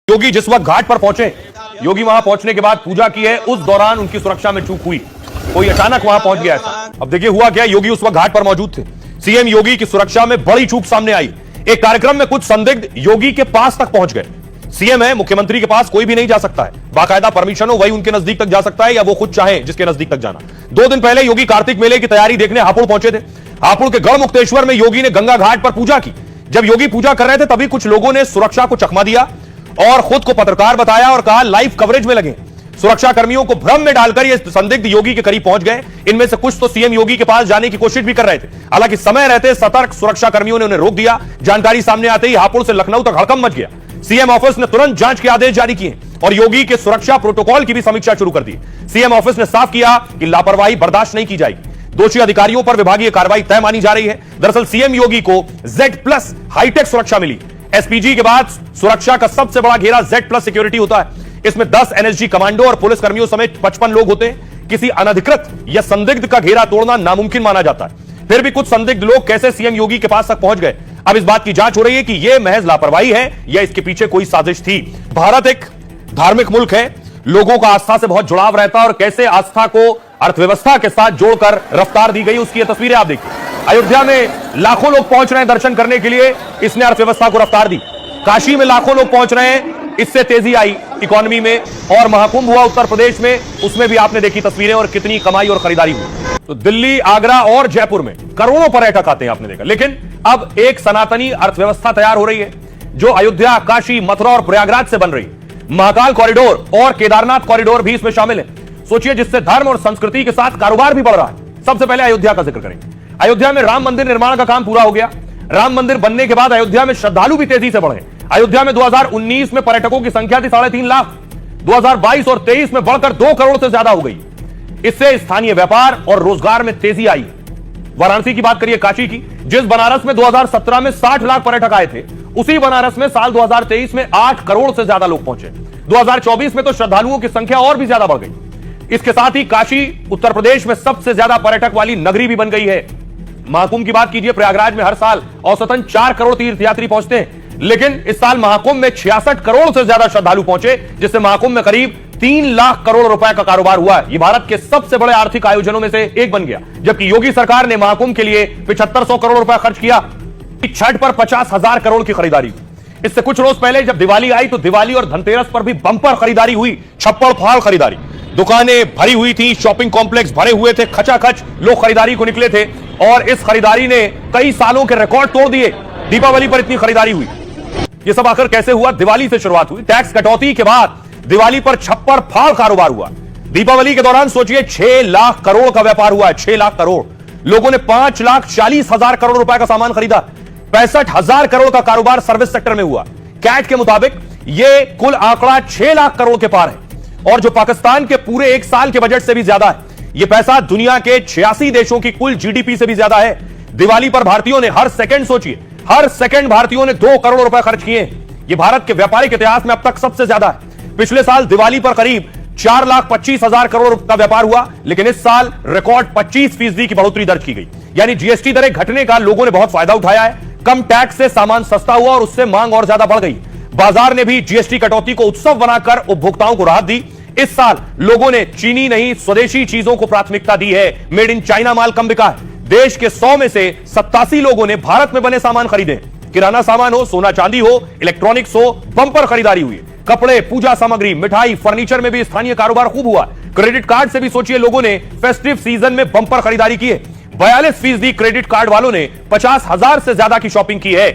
योगी जिस वक्त घाट पर पहुंचे, योगी वहां पहुंचने के बाद पूजा की है, उस दौरान उनकी सुरक्षा में चूक हुई, कोई अचानक वहां पहुंच गया ऐसा। अब देखिए हुआ क्या, योगी उस वक्त घाट पर मौजूद थे। सीएम योगी की सुरक्षा में बड़ी चूक सामने आई। एक कार्यक्रम में कुछ संदिग्ध योगी के पास तक पहुंच गए। सीएम है, मुख्यमंत्री के पास कोई भी नहीं जा सकता है, बाकायदा परमिशन हो वही उनके नजदीक तक जा सकता है या वो खुद चाहे जिसके नजदीक तक जाना। 2 दिन पहले योगी कार्तिक मेले की तैयारी देखने हापुड़ पहुंचे थे। हापुड़ के गढ़ मुक्तेश्वर में योगी ने गंगा घाट पर पूजा की। जब योगी पूजा कर रहे थे तभी कुछ लोगों ने सुरक्षा को चकमा दिया और खुद को पत्रकार बताया और कहा लाइव कवरेज में लगे। सुरक्षा कर्मियों को भ्रम में डालकर ये संदिग्ध योगी के करीब पहुंच गए। इनमें से कुछ तो सीएम योगी के पास जाने की कोशिश भी कर रहे थे, हालांकि समय रहते सतर्क सुरक्षा कर्मियों ने उन्हें रोक दिया। जानकारी सामने आते ही हापुड़ से लखनऊ तक हड़कंप मच गया। सीएम ऑफिस ने तुरंत जांच के आदेश जारी किए और योगी के सुरक्षा प्रोटोकॉल की भी समीक्षा शुरू कर दी। सीएम ऑफिस ने साफ किया कि लापरवाही बर्दाश्त नहीं की जाएगी। दोषी अधिकारियों पर विभागीय कार्रवाई तय मानी जा रही है। दरअसल सीएम योगी को Z+ हाईटेक सुरक्षा मिली। एसपीजी के बाद सुरक्षा का सबसे बड़ा घेरा Z+ सिक्योरिटी होता है। इसमें 10 NSG कमांडो और पुलिस कर्मियों समेत 55 लोग होते हैं। किसी अनधिकृत या संदिग्ध का घेरा तोड़ना नामुमकिन माना जाता है। फिर भी कुछ संदिग्ध लोग कैसे सीएम योगी के पास तक पहुंच गए, अब इस बात की जांच हो रही है कि यह महज लापरवाही है या इसके पीछे कोई साजिश थी। भारत एक धार्मिक मुल्क है, लोगों का आस्था से बहुत जुड़ाव रहता है और कैसे आस्था को अर्थव्यवस्था के साथ जोड़कर रफ्तार दी गई उसकी तस्वीरें आप देखिए। अयोध्या में लाखों लोग पहुंच रहे हैं दर्शन करने के लिए, इसने अर्थव्यवस्था को रफ्तार दी। काशी में लाखों लोग पहुंच रहे हैं, इससे तेजी आई इकोनॉमी में। और महाकुंभ हुआ उत्तर प्रदेश में, उसमें भी आपने देखी तस्वीरें और कितनी कमाई और खरीदारी हुई। तो दिल्ली, आगरा और जयपुर में करोड़ों पर्यटक आते हैं, आपने देखा। लेकिन अब एक सनातनी अर्थव्यवस्था तैयार हो रही है जो अयोध्या, काशी, मथुरा और प्रयागराज से बन रही है। महाकाल कॉरिडोर और केदारनाथ कॉरिडोर भी इसमें शामिल है। सोचिए, जिससे धर्म और संस्कृति के साथ कारोबार भी बढ़ रहा है। सबसे पहले अयोध्या का जिक्र करेंगे। अयोध्या में राम मंदिर निर्माण का काम पूरा हो गया। राम मंदिर बनने के बाद अयोध्या में श्रद्धालु भी तेजी से बढ़े। अयोध्या में 2019 में पर्यटकों की संख्या थी 3.5 लाख, 2022 और 23 में बढ़कर 2 करोड़ से ज्यादा हो गई। इससे स्थानीय व्यापार और रोजगार में तेजी आई। वाराणसी की बात करिए, काशी की, जिस बनारस में 2017 में 60 लाख पर्यटक आए थे, उसी बनारस में साल 2023 में 8 करोड़ से ज्यादा लोग पहुंचे। 2024 में तो श्रद्धालुओं की संख्या और भी ज्यादा बढ़ गई। इसके साथ ही काशी उत्तर प्रदेश में सबसे ज्यादा पर्यटक वाली नगरी भी बन गई है। महाकुंभ की बात कीजिए, प्रयागराज में हर साल औसतन 4 करोड़ तीर्थयात्री पहुंचते हैं, लेकिन इस साल महाकुंभ में 66 करोड़ से ज्यादा श्रद्धालु पहुंचे, जिससे महाकुंभ में करीब 3 लाख करोड़ रुपए का कारोबार हुआ है। ये भारत के सबसे बड़े आर्थिक आयोजनों में से एक बन गया। जबकि योगी सरकार ने महाकुंभ के लिए 7500 करोड़ रुपए खर्च किया। छठ पर 50,000 करोड़ की खरीदारी। इससे कुछ रोज पहले जब दिवाली आई तो दिवाली और धनतेरस पर भी बंपर खरीदारी हुई, छप्पड़ फाड़ खरीदारी। दुकानें भरी हुई थी, शॉपिंग कॉम्प्लेक्स भरे हुए थे, खचाखच लोग खरीदारी को निकले थे और इस खरीदारी ने कई सालों के रिकॉर्ड तोड़ दिए। दीपावली पर इतनी खरीदारी हुई। यह सब आखिर कैसे हुआ? दिवाली से शुरुआत हुई। टैक्स कटौती के बाद दिवाली पर छप्पर फाड़ कारोबार हुआ। दीपावली के दौरान सोचिए 6 लाख करोड़ का व्यापार हुआ है। 6 लाख करोड़। लोगों ने 5,40,000 करोड़ रुपए का सामान खरीदा। 65,000 करोड़ का कारोबार सर्विस सेक्टर में हुआ। कैट के मुताबिक यह कुल आंकड़ा 6 लाख करोड़ के पार है और जो पाकिस्तान के पूरे एक साल के बजट से भी ज्यादा है। यह पैसा दुनिया के 86 देशों की कुल GDP से भी ज्यादा है। दिवाली पर भारतीयों ने हर सेकंड, सोचिए हर सेकंड भारतीयों ने 2 करोड़ रुपए खर्च किए। यह भारत के व्यापारिक इतिहास में अब तक सबसे ज्यादा है। पिछले साल दिवाली पर करीब 4,25,000 करोड़ का व्यापार हुआ, लेकिन इस साल रिकॉर्ड 25% की बढ़ोतरी दर्ज की गई। यानी GST दरें घटने का लोगों ने बहुत फायदा उठाया है। कम टैक्स से सामान सस्ता हुआ और उससे मांग और ज्यादा बढ़ गई। बाजार ने भी GST कटौती को उत्सव बनाकर उपभोक्ताओं को राहत दी। इस साल लोगों ने चीनी नहीं, स्वदेशी चीजों को प्राथमिकता दी है। मेड इन चाइना माल कम बिका है। देश के 100 में से 87 लोगों ने भारत में बने सामान खरीदे। किराना सामान हो, सोना चांदी हो, इलेक्ट्रॉनिक्स हो, बंपर खरीदारी हुई। कपड़े, पूजा सामग्री, मिठाई, फर्नीचर में भी स्थानीय कारोबार खूब हुआ। क्रेडिट कार्ड से भी सोचिए लोगों ने फेस्टिव सीजन में बंपर खरीदारी की है। 42% क्रेडिट कार्ड वालों ने 50,000 से ज्यादा की शॉपिंग की है।